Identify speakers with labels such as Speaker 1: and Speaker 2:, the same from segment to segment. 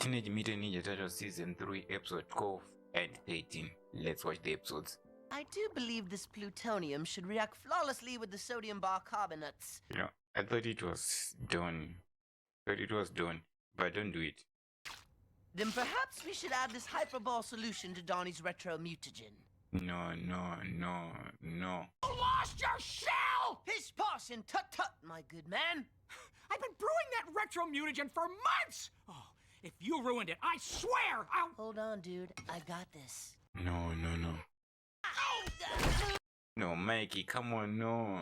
Speaker 1: Teenage Mutant Ninja Turtles Season 3, Episode 12 and 13. Let's watch the episodes.
Speaker 2: I do believe this plutonium should react flawlessly with the sodium bicarbonates.
Speaker 1: Yeah, I thought it was done. But don't do it.
Speaker 2: Then perhaps we should add this hyperball solution to Donnie's retro mutagen.
Speaker 1: No.
Speaker 3: You lost your shell!
Speaker 2: Pish posh and tut-tut, my good man.
Speaker 3: I've been brewing that retro mutagen for months! Oh, if you ruined it, I swear I'll...
Speaker 2: Hold on, dude. I got this.
Speaker 1: No. No, Mikey, come on, no.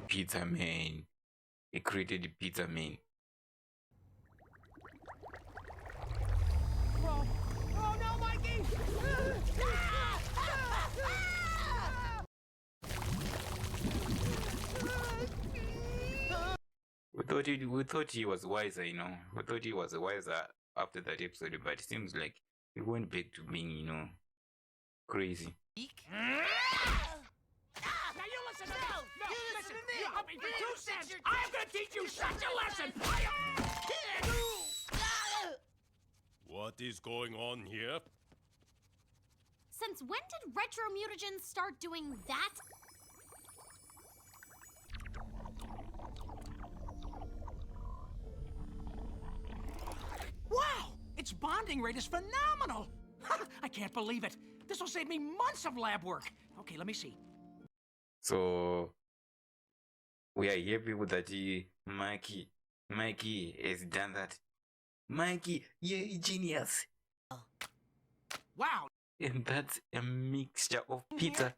Speaker 1: Pizza Man. He created the Pizza Man.
Speaker 3: Oh no, Mikey!
Speaker 1: We thought he was wiser, you know. We thought he was wiser after that episode, but it seems like he went back to being, you know, crazy.
Speaker 3: Now you listen to me! No, listen! You help me for 2 cents! I'm gonna teach you such a lesson!
Speaker 4: What is going on here?
Speaker 5: Since when did retro mutagens start doing that?
Speaker 3: Wow! Its bonding rate is phenomenal! I can't believe it! This will save me months of lab work! Okay, let me see.
Speaker 1: So we are happy with that. Mikey has done that. Mikey, you're a genius.
Speaker 3: Wow!
Speaker 1: And that's a mixture of pizza.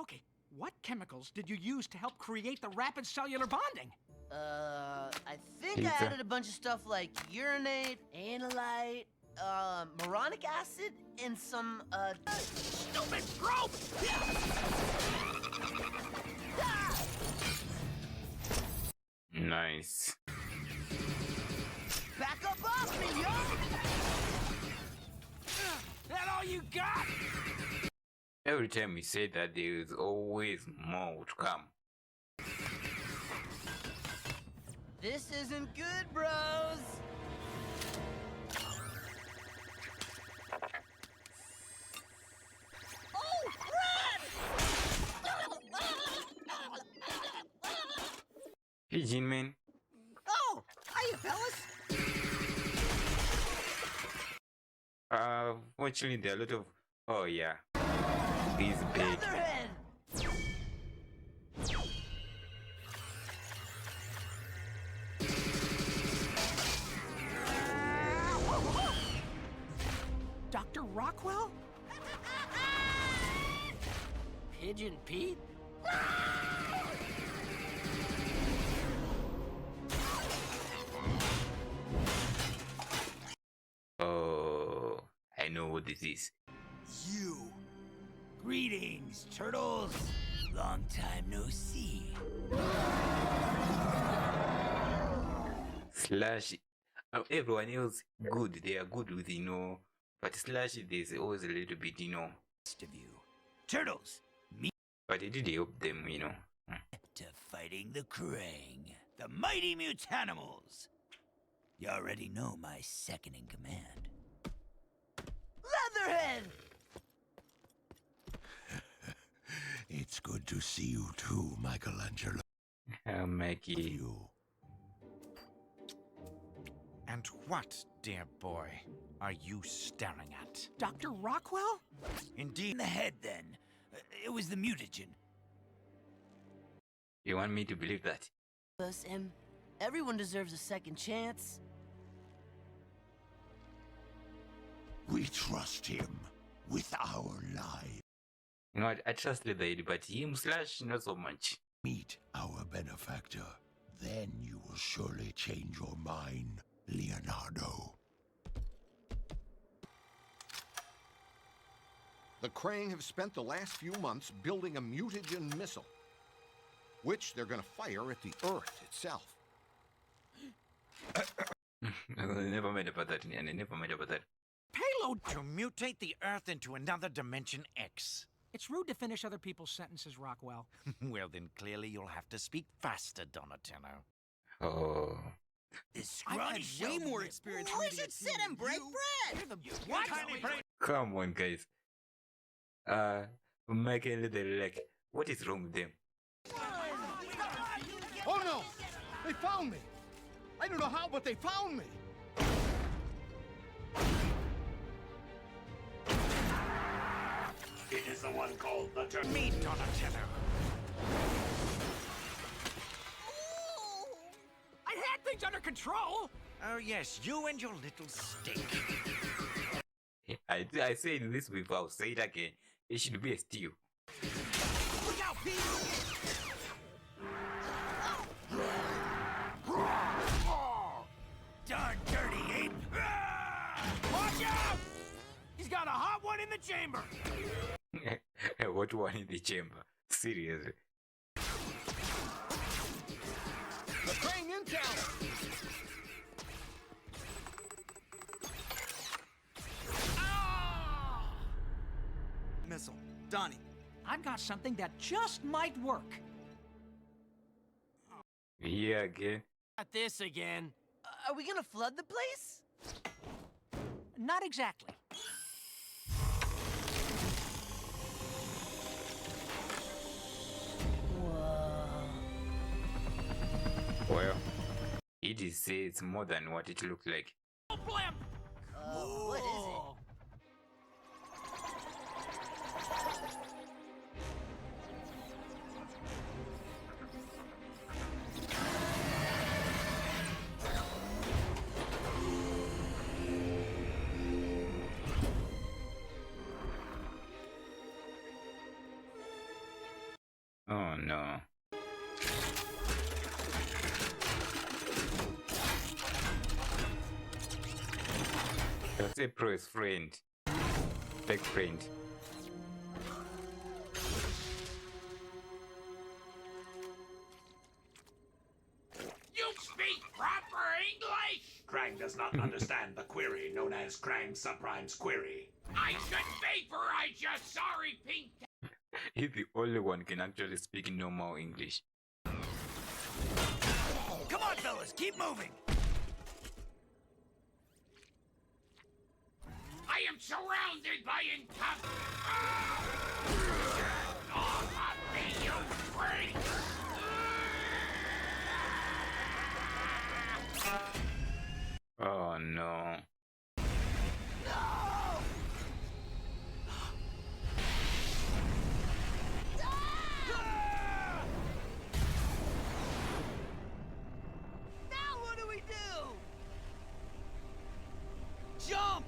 Speaker 3: Okay, what chemicals did you use to help create the rapid cellular bonding?
Speaker 2: I think
Speaker 1: Pizza.
Speaker 2: I added a bunch of stuff like urinate, analyte, moronic acid, and some,
Speaker 3: Stupid probe!
Speaker 1: Nice.
Speaker 2: Back up off me, yo!
Speaker 3: That all you got?
Speaker 1: Every time we say that, there is always more to come.
Speaker 2: This isn't good, bros! Oh,
Speaker 1: Pigeon Man.
Speaker 2: Oh, hiya, fellas!
Speaker 1: Fortunately, there are a lot of. Oh, yeah. He's big.
Speaker 2: Leatherhead!
Speaker 3: Dr. Rockwell? Pigeon Pete?
Speaker 1: Oh, I know what this is.
Speaker 6: You. Greetings, turtles. Long time no see.
Speaker 1: Slash. Everyone else good. They are good with, you know. But Slash, there's always a little bit, you know.
Speaker 6: Rest of you. Turtles, me
Speaker 1: But it did help them, you know.
Speaker 6: to fighting the Krang, the mighty Mutanimals. You already know my second in command.
Speaker 2: Leatherhead!
Speaker 7: It's good to see you too, Michelangelo.
Speaker 1: Mikey.
Speaker 7: You.
Speaker 8: And what, dear boy, are you staring at?
Speaker 3: Dr. Rockwell?
Speaker 6: In
Speaker 8: Indeed.
Speaker 6: the head, then. It was the mutagen.
Speaker 1: You want me to believe that?
Speaker 2: Us, and everyone deserves a second chance.
Speaker 7: We trust him with our lives.
Speaker 1: You know what? I trust Leatherhead, but him Slash, not so much.
Speaker 7: Meet our benefactor. Then you will surely change your mind, Leonardo.
Speaker 9: The Krang have spent the last few months building a mutagen missile, which they're going to fire at the Earth itself.
Speaker 1: I never mind about that, and I never mind about that.
Speaker 3: Payload
Speaker 8: To mutate the Earth into another Dimension X.
Speaker 3: It's rude to finish other people's sentences, Rockwell.
Speaker 8: Well, then clearly you'll have to speak faster, Donatello.
Speaker 1: Oh,
Speaker 6: This
Speaker 3: I've
Speaker 6: scrawny
Speaker 3: had way more experience
Speaker 2: We
Speaker 3: reading a
Speaker 2: should sit
Speaker 3: team
Speaker 2: and
Speaker 3: than
Speaker 2: break
Speaker 3: you.
Speaker 2: bread.
Speaker 3: You're the what?
Speaker 1: Come on, guys. Mike and Little, like, what is wrong with them?
Speaker 9: Oh no! They found me! I don't know how, but they found me!
Speaker 4: It is the one called the turtle.
Speaker 8: Me, Donatello.
Speaker 3: I had things under control.
Speaker 8: Oh, yes, you and your little stick.
Speaker 1: I said this before, I'll say it again. It should be a steal.
Speaker 3: Look out, Pete!
Speaker 6: darn dirty ape.
Speaker 3: Watch out! He's got a hot one in the chamber.
Speaker 1: What one in the chamber? Seriously.
Speaker 9: The Krang intel!
Speaker 3: Missile. Donnie, I've got something that just might work.
Speaker 1: Yeah, again.
Speaker 3: At this again.
Speaker 2: Are we gonna flood the place?
Speaker 3: Not exactly.
Speaker 1: Well, it is say it's more than what it looked like.
Speaker 3: Oh, blimp!
Speaker 2: What is it?
Speaker 1: Oh no. That's a pro's friend. Big friend.
Speaker 3: You speak proper English!
Speaker 4: Krang does not understand the query known as Krang subprime's query.
Speaker 3: I should vaporize sorry pink.
Speaker 1: He's the only one can actually speak normal English.
Speaker 6: Come on, fellas, keep moving.
Speaker 3: I am surrounded by off of me, you freak!
Speaker 1: Oh no.
Speaker 2: Now what do we do?
Speaker 3: Jump!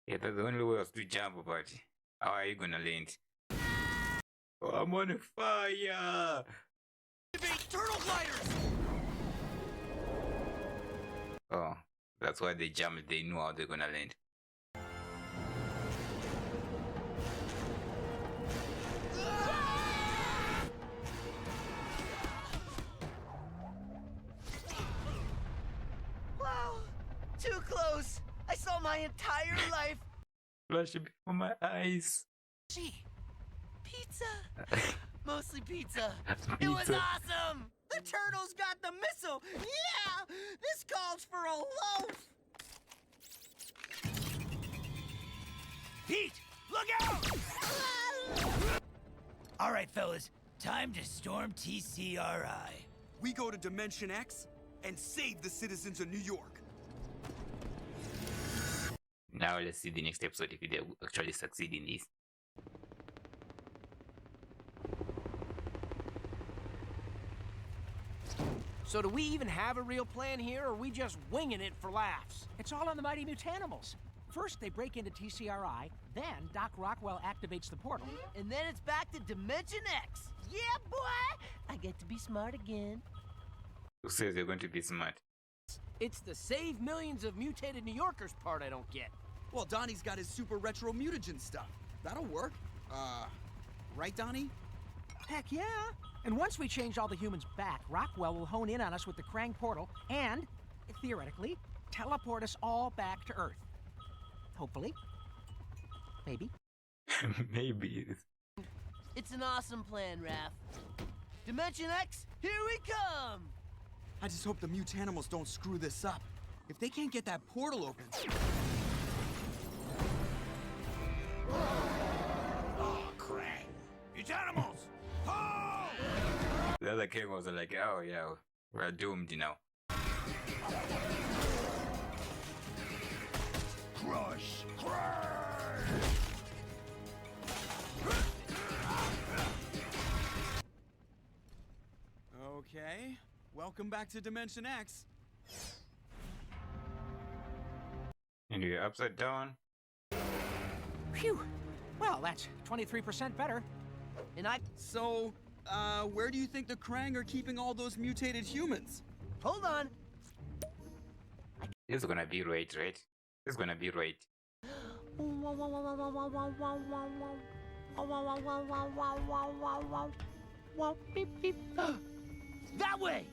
Speaker 1: Yeah, that's the only way was to jump, but how are you gonna land? Oh, I'm on fire!
Speaker 3: Turtle gliders!
Speaker 1: Oh, that's why they jumped. They knew how they're gonna land.
Speaker 2: Wow, too close. I saw my entire life.
Speaker 1: Flashing before my eyes.
Speaker 2: Gee, pizza. Mostly pizza. It was
Speaker 1: Pizza.
Speaker 2: awesome. The turtles got the missile. Yeah, this calls for a loaf.
Speaker 6: Pete, look out! All right, fellas, time to storm TCRI.
Speaker 10: We go to Dimension X and save the citizens of New York.
Speaker 1: Now let's see the next episode if they actually succeed in this.
Speaker 3: So do we even have a real plan here, or are we just winging it for laughs? It's all on the Mighty Mutanimals. First, they break into TCRI, then Doc Rockwell activates the portal.
Speaker 2: And then it's back to Dimension X. Yeah, boy. I get to be smart again.
Speaker 1: Who says they're going to be smart?
Speaker 3: It's the save millions of mutated New Yorkers part I don't get.
Speaker 10: Well, Donnie's got his super retro mutagen stuff. That'll work. Right, Donnie?
Speaker 3: Heck yeah. And once we change all the humans back, Rockwell will hone in on us with the Krang portal and, theoretically, teleport us all back to Earth. Hopefully. Maybe.
Speaker 1: Maybe.
Speaker 2: It's an awesome plan, Raph. Dimension X, here we come!
Speaker 10: I just hope the Mutanimals don't screw this up. If they can't get that portal open...
Speaker 6: Oh, Krang! Mutanimals! Oh!
Speaker 1: The other king was like, oh yeah, we're doomed, you know.
Speaker 6: Crush!
Speaker 10: Okay, welcome back to Dimension X.
Speaker 1: And you're upside down.
Speaker 3: Phew. Well, that's 23% better.
Speaker 2: And I...
Speaker 10: So, where do you think the Krang are keeping all those mutated humans?
Speaker 2: Hold on.
Speaker 1: This is gonna be right? This is gonna be right.
Speaker 2: That way!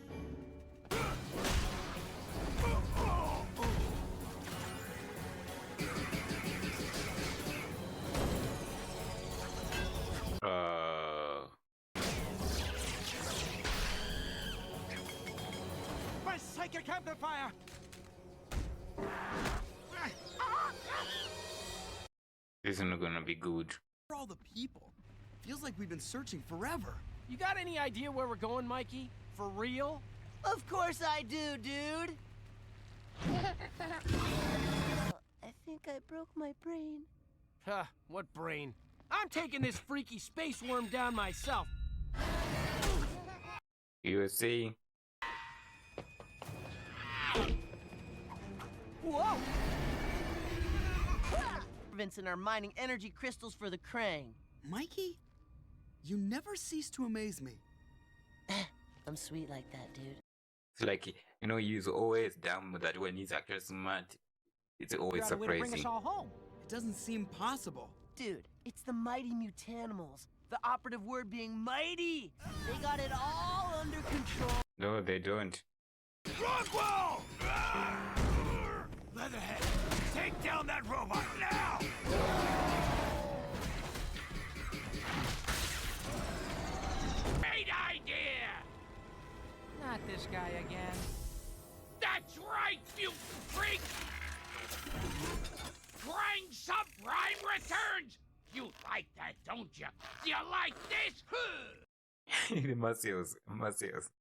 Speaker 3: My psychic amplifier!
Speaker 1: This is not gonna be good.
Speaker 10: Where are all the people? Feels like we've been searching forever.
Speaker 3: You got any idea where we're going, Mikey? For real?
Speaker 2: Of course I do, dude! I think I broke my brain.
Speaker 3: Huh, what brain? I'm taking this freaky space worm down myself.
Speaker 1: You see?
Speaker 2: Whoa! Vincent are mining energy crystals for the Krang.
Speaker 10: Mikey, you never cease to amaze me.
Speaker 2: I'm sweet like that, dude.
Speaker 1: It's like, you know, he's always dumb, that when he's actually smart, it's always
Speaker 3: Figure out a way to bring
Speaker 1: surprising.
Speaker 3: us all home.
Speaker 10: It doesn't seem possible.
Speaker 2: Dude, it's the mighty Mutanimals. The operative word being mighty. They got it all under control.
Speaker 1: No, they don't.
Speaker 6: Rockwell! Leatherhead, take down that robot now! Great idea!
Speaker 3: Not this guy again.
Speaker 6: That's right, you freak! Krang Subprime returns! You like that, don't you? You like this?
Speaker 1: The muscles.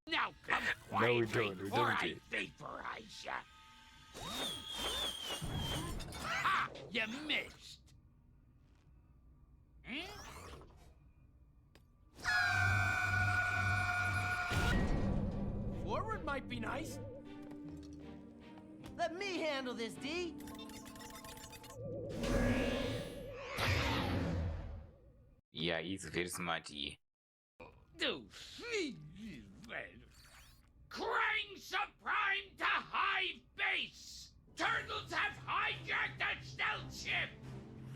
Speaker 6: Now come
Speaker 1: No,
Speaker 6: quietly
Speaker 1: we don't. We
Speaker 6: before
Speaker 1: don't.
Speaker 6: I vaporize ya. Ha! You missed.
Speaker 3: Forward might be nice.
Speaker 2: Let me handle this, D.
Speaker 1: Yeah, he's very smart. He.
Speaker 6: Krang Subprime to Hive Base! Turtles have hijacked the stealth ship!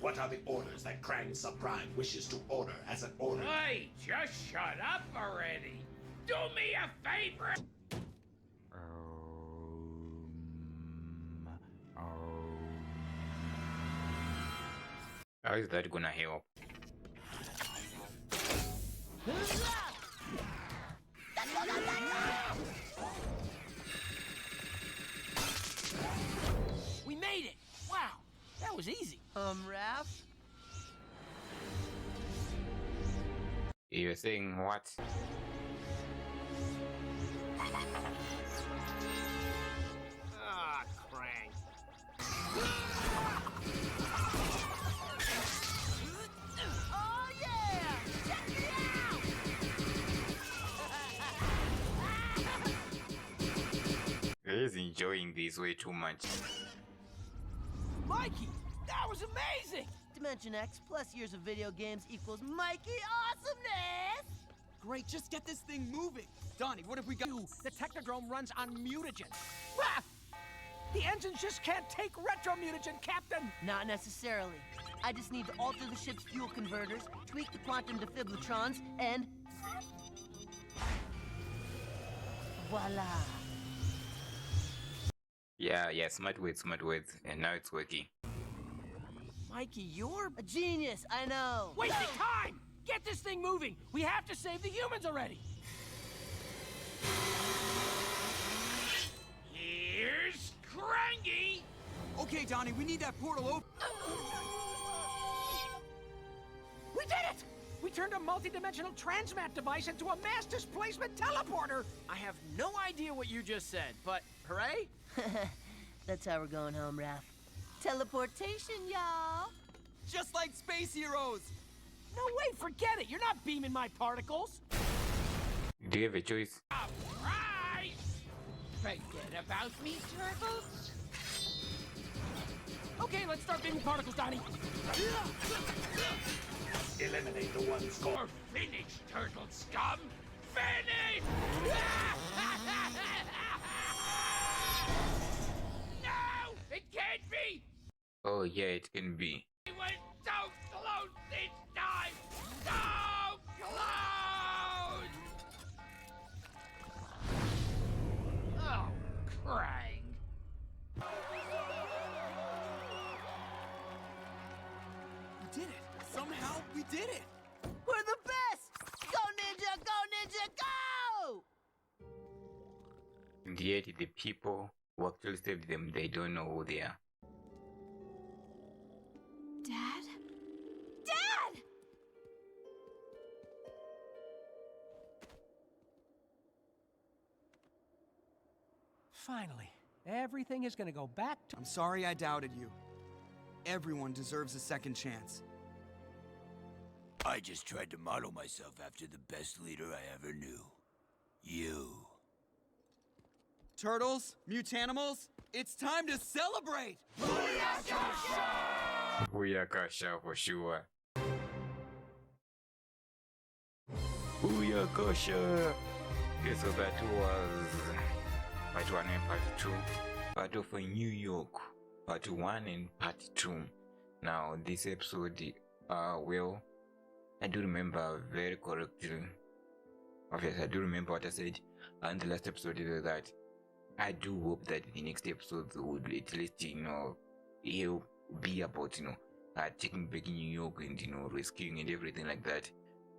Speaker 11: What are the orders that Krang Subprime wishes to order as an order?
Speaker 6: Hey, just shut up already! Do me a favor!
Speaker 1: How is that gonna help?
Speaker 3: We made it! Wow, that was easy.
Speaker 2: Raph?
Speaker 1: You're saying what?
Speaker 3: Ah, Krang.
Speaker 2: Oh, yeah! Check me out!
Speaker 1: He's enjoying this way too much.
Speaker 3: Mikey, that was amazing!
Speaker 2: Dimension X plus years of video games equals Mikey awesomeness!
Speaker 10: Great, just get this thing moving. Donnie, what if we got...
Speaker 3: The Technodrome runs on mutagen. Raph! The engines just can't take retro-mutagen, Captain!
Speaker 2: Not necessarily. I just need to alter the ship's fuel converters, tweak the quantum defibrillators, and... voila!
Speaker 1: Yeah, smart words, and now it's working.
Speaker 3: Mikey, you're...
Speaker 2: A genius, I know!
Speaker 3: Wasting time! Get this thing anything moving. We have to save the humans already.
Speaker 8: Here's Cranky!
Speaker 10: Okay, Donnie, we need that portal open.
Speaker 3: We did it! We turned a multi-dimensional transmat device into a mass displacement teleporter! I have no idea what you just said, but hooray?
Speaker 2: That's how we're going home, Raph. Teleportation, y'all!
Speaker 10: Just like space heroes.
Speaker 3: No way, forget it! You're not beaming my particles!
Speaker 1: Do you have a choice?
Speaker 8: Surprise! Forget about me, turtles?
Speaker 3: Okay, let's start beaming particles, Donnie.
Speaker 11: Eliminate the ones
Speaker 8: You're
Speaker 11: called.
Speaker 8: finished, turtle scum! Finished! No! It can't be!
Speaker 1: Oh yeah, it can be.
Speaker 8: We went so close this time! So close! Oh, Krang!
Speaker 10: We did it. Somehow we did it.
Speaker 2: We're the best! Go, Ninja! Go, Ninja! Go!
Speaker 1: And yet the people who actually saved them, they don't know who they are.
Speaker 5: Dad? Dad!
Speaker 3: Finally, everything is gonna go back to...
Speaker 10: I'm sorry I doubted you. Everyone deserves a second chance.
Speaker 6: I just tried to model myself after the best leader I ever knew. You.
Speaker 10: Turtles, mutanimals, it's time to celebrate!
Speaker 1: Booyakasha for sure. Booyakasha! Okay, so that was part 1 and part 2. Battle for New York, part 1 and part 2. Now, this episode, well, I do remember very correctly. Obviously, I do remember what I said in the last episode that I do hope that the next episode would at least, it'll be about, taking back New York and, rescuing and everything like that.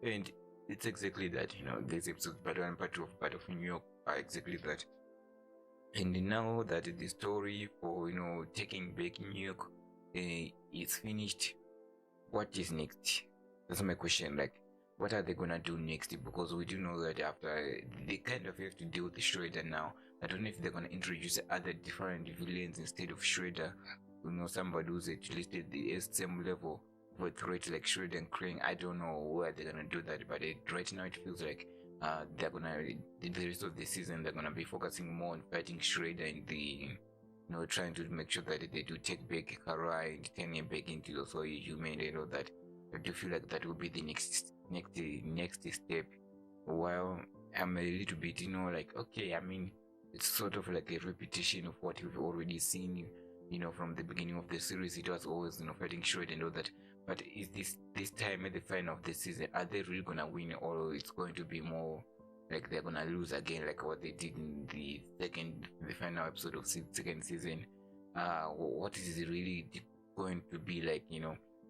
Speaker 1: And it's exactly that, this episode, part 1 and part 2 of Battle for New York are exactly that. And now that the story for, taking back New York is finished, what is next? That's my question. Like, what are they gonna do next? Because we do know that after they kind of have to deal with the Shredder now. I don't know if they're gonna introduce other different villains instead of Shredder. Somebody who's at least at the same level of a threat like Shredder and Krang. I don't know where they're gonna do that, but right now it feels like they're gonna, the rest of the season, they're gonna be focusing more on fighting Shredder and the, trying to make sure that they do take back Kara and turn him back into also a human and all that. I do feel like that will be the next step. While I'm a little bit, like, okay, I mean, it's sort of like a repetition of what we've already seen, from the beginning of the series. It was always, fighting Shredder and all that. But is this time at the final of the season, are they really gonna win, or it's going to be more like they're gonna lose again, like what they did in the final episode of second season? What is it really going to be like?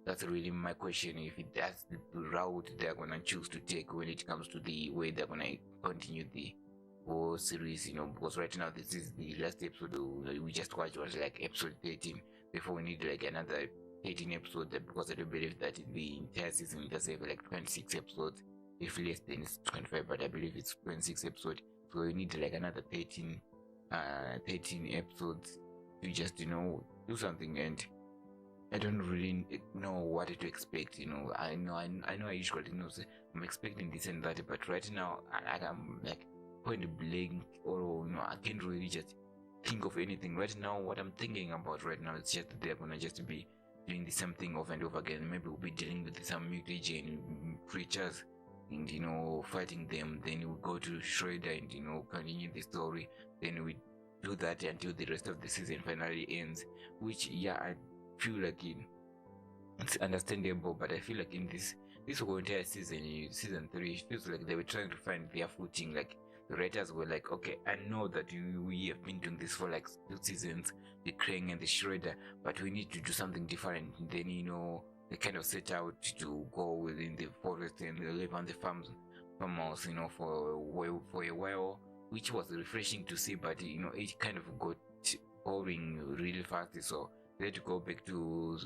Speaker 1: That's really my question. If that's the route they're gonna choose to take when it comes to the way they're gonna continue the whole series, because right now this is the last episode we just watched was like episode 13. Therefore we need like another 18 episodes, because I do believe that the entire season does have like 26 episodes. If less, then it's 25, but I believe it's 26 episodes. So we need like another 13 episodes to just do something. And I don't really know what to expect. I know I usually I'm expecting this and that, but right now I'm like point blank, or I can't really just think of anything right now. What I'm thinking about right now is just that they're gonna just be doing the same thing over and over again. Maybe we'll be dealing with some mutagen creatures and fighting them. Then we go to Shredder and continue the story. Then we do that until the rest of the season finally ends. Which I feel like it's understandable, but I feel like in this whole entire season, season 3, it feels like they were trying to find their footing. Like the writers were like, okay, I know that we have been doing this for like 2 seasons, the Krang and the Shredder, but we need to do something different. And then they kind of set out to go within the forest and live on the farmhouse, for a while, which was refreshing to see, but it kind of got boring really fast. So they had to go back to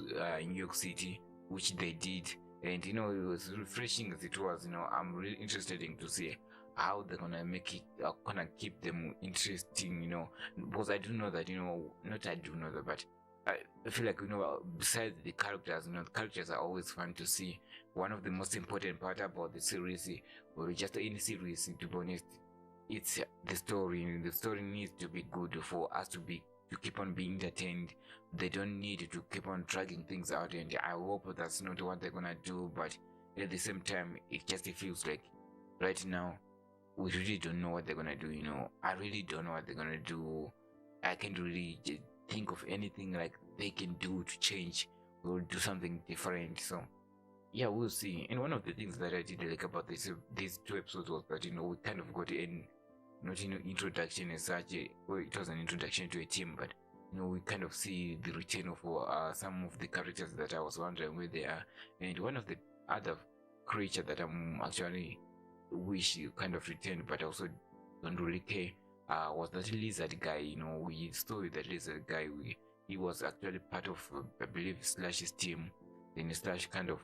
Speaker 1: New York City, which they did, and it was refreshing as it was. I'm really interested in to see how they're gonna make it, gonna keep them interesting, because I do know that, not I do know that, but I feel like, besides the characters, the characters are always fun to see. One of the most important part about the series, or just any series, to be honest, it's the story. The story needs to be good for us to keep on being entertained. They don't need to keep on dragging things out, and I hope that's not what they're gonna do. But at the same time, it just feels like right now we really don't know what they're gonna do. I really don't know what they're gonna do. I can't really think of anything like they can do to change or do something different. So yeah, we'll see. And one of the things that I did like about these 2 episodes was that we kind of got in, not introduction as such. Well, it was an introduction to a team, but we kind of see the return of some of the characters that I was wondering where they are. And one of the other creature that I'm actually wish you kind of returned, but also don't really care, was that lizard guy. We saw that lizard guy. He was actually part of, I believe, Slash's team. Then Slash kind of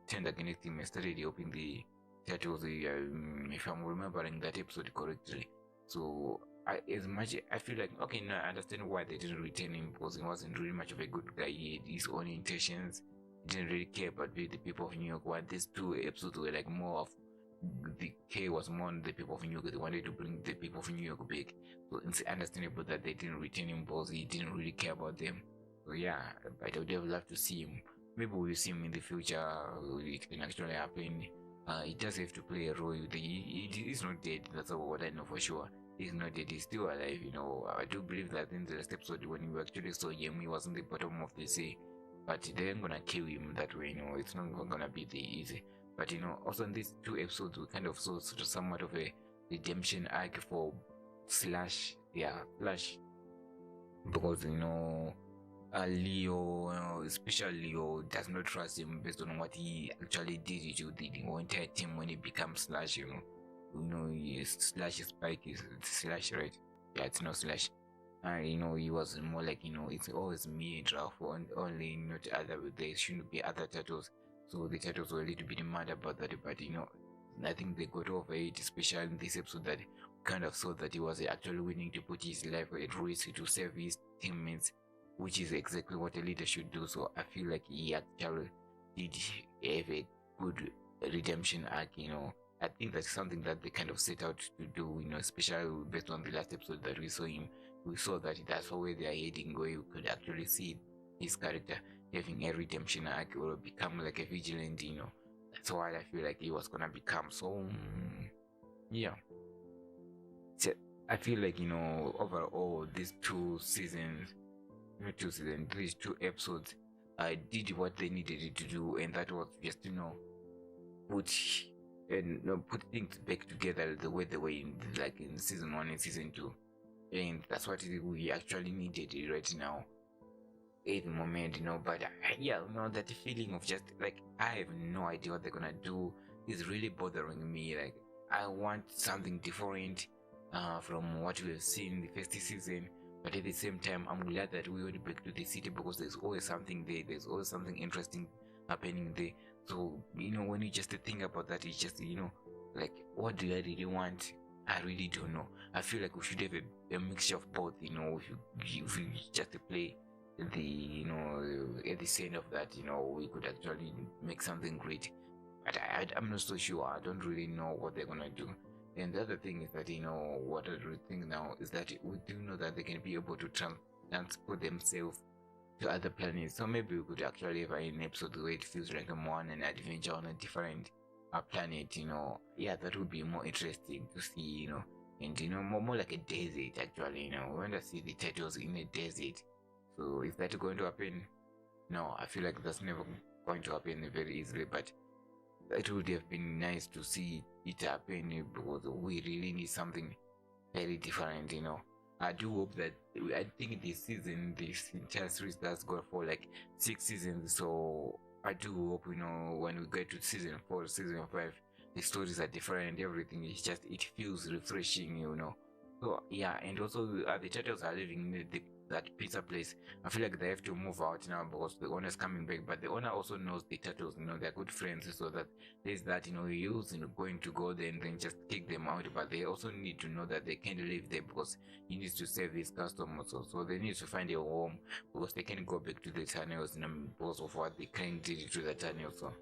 Speaker 1: turned against him and started helping the Turtles, if I'm remembering that episode correctly. So I feel like, okay, now I understand why they didn't retain him, because he wasn't really much of a good guy. He had his own intentions. He didn't really care about the people of New York. While these 2 episodes were like more of the care was more on the people of New York. They wanted to bring the people of New York back. So it's understandable that they didn't retain him, because he didn't really care about them. So yeah, but I would have loved to see him. Maybe we'll see him in the future. It can actually happen. He does have to play a role. He's not dead. That's what I know for sure. He's not dead. He's still alive. I do believe that in the last episode when we actually saw him, he was in the bottom of the sea. But they ain't gonna kill him that way. It's not gonna be the easy. But also in these 2 episodes, we kind of saw somewhat of a redemption arc for Slash. Yeah, Slash. Because Leo, especially Leo, does not trust him based on what he actually did to the entire team when he becomes Slash. Slash Spike is Slash, right? Yeah, it's not Slash. He was more like, it's always me and Ralph, only not other. There shouldn't be other turtles. So the turtles were a little bit mad about that, but I think they got over it, especially in this episode, that kind of saw that he was actually willing to put his life at risk to save his teammates, which is exactly what a leader should do. So I feel like he actually did have a good redemption arc. I think that's something that they kind of set out to do, especially based on the last episode that we saw him. We saw that that's where they are heading, where you could actually see his character having a redemption arc or become like a vigilante. That's why I feel like he was gonna become. So yeah, so I feel like overall these 2 seasons, these 2 episodes, I did what they needed to do, and that was just put things back together the way they were in season 1 and season 2, and that's what we actually needed right now at the moment. But yeah, that feeling of just like I have no idea what they're gonna do is really bothering me. Like I want something different from what we have seen in the first season, but at the same time I'm glad that we went back to the city, because there's always something there. There's always something interesting happening there. So when you just think about that, it's just like, what do I really want? I really don't know. I feel like we should have a mixture of both. If you just play the at the end of that, we could actually make something great. But I'm not so sure. I don't really know what they're gonna do. And the other thing is that what I really think now is that we do know that they can be able to transport themselves to other planets. So maybe we could actually have an episode where it feels like more an adventure on a different planet. Yeah, that would be more interesting to see. And more like a desert actually. When I see the turtles in a desert. So is that going to happen? No, I feel like that's never going to happen very easily, but it would have been nice to see it happen, because we really need something very different. I do hope that, I think this entire series does go for like 6 seasons, so I do hope when we get to season 4, season 5, the stories are different, everything is just, it feels refreshing, you know. So yeah, and also the turtles are living in that pizza place. I feel like they have to move out now because the owner's coming back, but the owner also knows the turtles, you know, they're good friends, so that there's that, you know, he was, you know, going to go there and then just kick them out, but they also need to know that they can't live there because he needs to save his customers, so they need to find a home because they can't go back to the tunnels, you know, because of what the crane did to the tunnel. So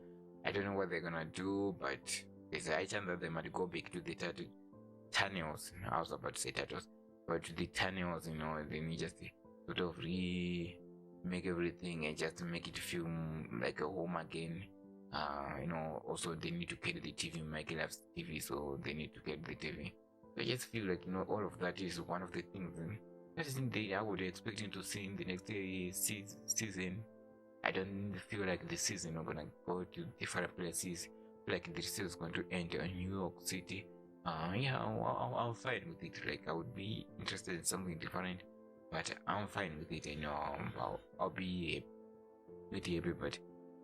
Speaker 1: I don't know what they're gonna do, but there's a high chance that they might go back to the tunnels. I was about to say turtles, but to the tunnels, you know, they need just sort of make everything and just make it feel like a home again. You know, also they need to get the TV. Michael loves TV, so they need to get the TV. So I just feel like, you know, all of that is one of the things that is in the I would expect him to see in the next season. I don't feel like the season are gonna go to different places. Like the season is going to end in New York City. Yeah, I'm fine with it. Like I would be interested in something different, but I'm fine with it. You know, I'll be with happy, but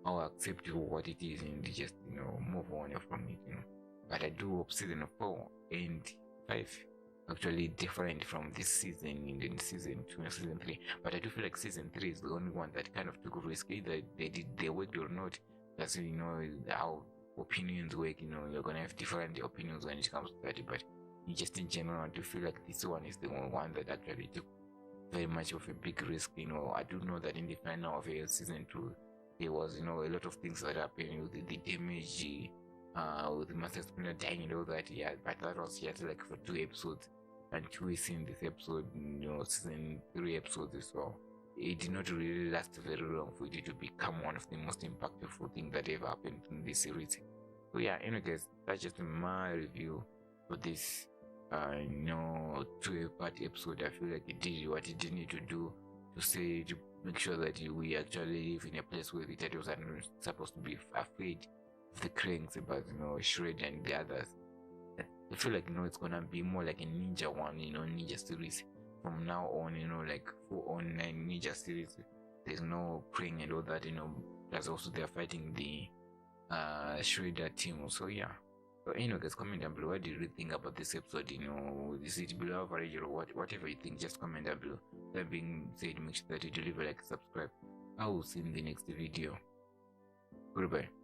Speaker 1: I'll accept what it is and just, you know, move on from it. You know, but I do hope season 4 and 5 actually different from this season and then season 2 and season 3. But I do feel like season 3 is the only one that kind of took a risk. Either they did their work or not. That's, you know, how opinions work. You know, you're gonna have different opinions when it comes to that, but just in general I do feel like this one is the only one that actually took very much of a big risk. You know, I do know that in the final of season 2 there was, you know, a lot of things that happened with the damage, with the Master Splinter dying and all that. Yeah, but that was just like for 2 episodes, and we seen this episode, you know, season 3 episodes as well. It did not really last very long for it to become one of the most impactful things that ever happened in this series. So yeah, anyway guys, that's just my review for this you know, 2-part episode. I feel like it did what it did need to do to make sure that we actually live in a place where the turtles are not supposed to be afraid of the cranks, but, you know, Shred and the others. I feel like, you know, it's gonna be more like a ninja one, you know, ninja series from now on, you know, like full on ninja series. There's no crane and all that, you know. Plus also they're fighting the Shredder team. So yeah. So anyway guys, comment down below, what do you really think about this episode? You know, is it below average or whatever you think, just comment down below. That being said, make sure that you leave a like, subscribe. I will see you in the next video. Goodbye.